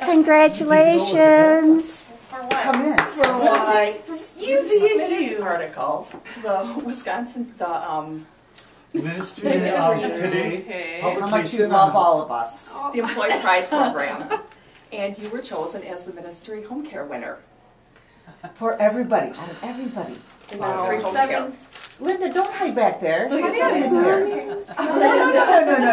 Congratulations. For what? Come in. For what? You submitted an article to the Wisconsin, Ministry of Today. Okay. How much you Publication love on- all of us. the Employee Pride Program. And you were chosen as the Ministry Home Care winner. For everybody, out of everybody. The Ministry Home Care. Linda, don't hide back there. Come in here.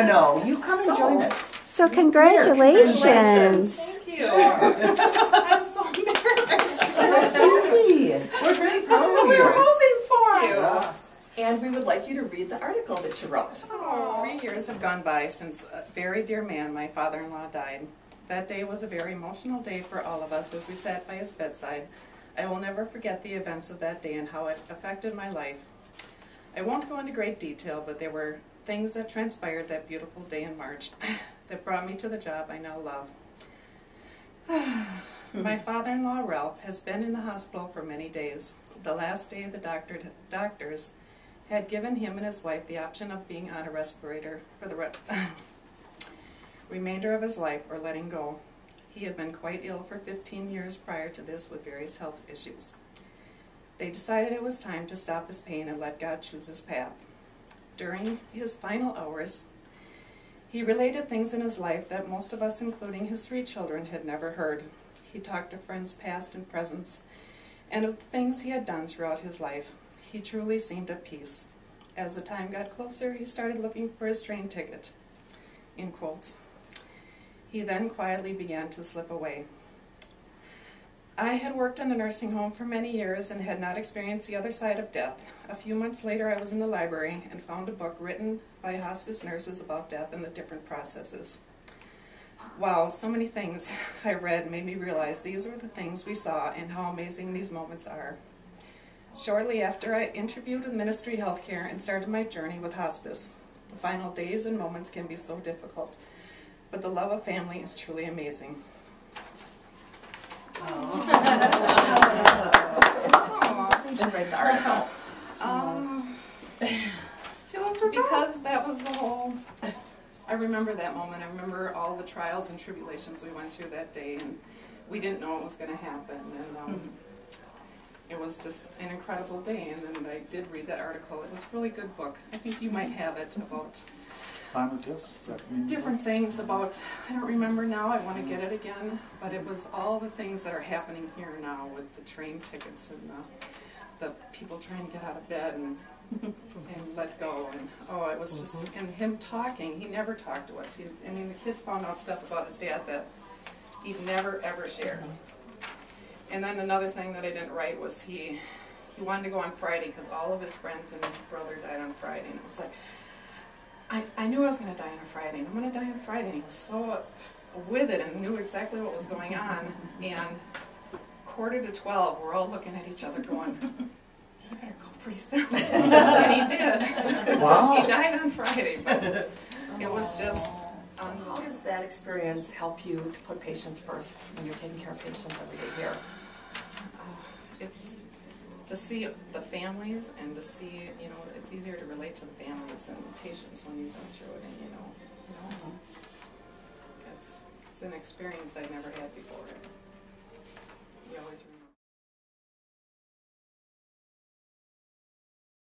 No. You come and join us. So congratulations. Thank you. I'm so embarrassed. Absolutely. We're very proud That's what of we were you. hoping for. And we would like you to read the article that you wrote. 3 years have gone by since a very dear man, my father-in-law, died. That day was a very emotional day for all of us as we sat by his bedside. I will never forget the events of that day and how it affected my life. I won't go into great detail, but there were things that transpired that beautiful day in March that brought me to the job I now love. My father-in-law, Ralph, has been in the hospital for many days. The last day the doctors had given him and his wife the option of being on a respirator for the remainder of his life or letting go. He had been quite ill for 15 years prior to this with various health issues. They decided it was time to stop his pain and let God choose his path. During his final hours, he related things in his life that most of us, including his 3 children, had never heard. He talked of friends past and present, and of the things he had done throughout his life. He truly seemed at peace. As the time got closer, he started looking for his train ticket, in quotes. He then quietly began to slip away. I had worked in a nursing home for many years and had not experienced the other side of death. A few months later, I was in the library and found a book written by hospice nurses about death and the different processes. Wow, so many things I read made me realize these were the things we saw and how amazing these moments are. Shortly after, I interviewed with Ministry Healthcare and started my journey with hospice. The final days and moments can be so difficult, but the love of family is truly amazing. Then read the article. Because that was the whole, I remember that moment. I remember all the trials and tribulations we went through that day, and we didn't know what was going to happen. And it was just an incredible day, and then I did read that article. It was a really good book. I think you might have it about Final Gifts, is that the name of the different things about, I don't remember now, I want to get it again, but it was all the things that are happening here now with the train tickets and the people trying to get out of bed and let go, and oh, it was just, and him talking, he never talked to us. I mean, the kids found out stuff about his dad that he'd never ever shared. And then another thing that I didn't write was he wanted to go on Friday because all of his friends and his brother died on Friday, and it was like, I knew I was going to die on a Friday, and I'm going to die on a Friday, and he was so with it and knew exactly what was going on, and 11:45, we're all looking at each other going, he better go pretty soon. And he did. Wow. He died on Friday, but it was just... So how does that experience help you to put patients first when you're taking care of patients every day here? It's to see the families and to see, you know, it's easier to relate to the families and the patients when you've been through it, and you know, it's an experience I've never had before. You always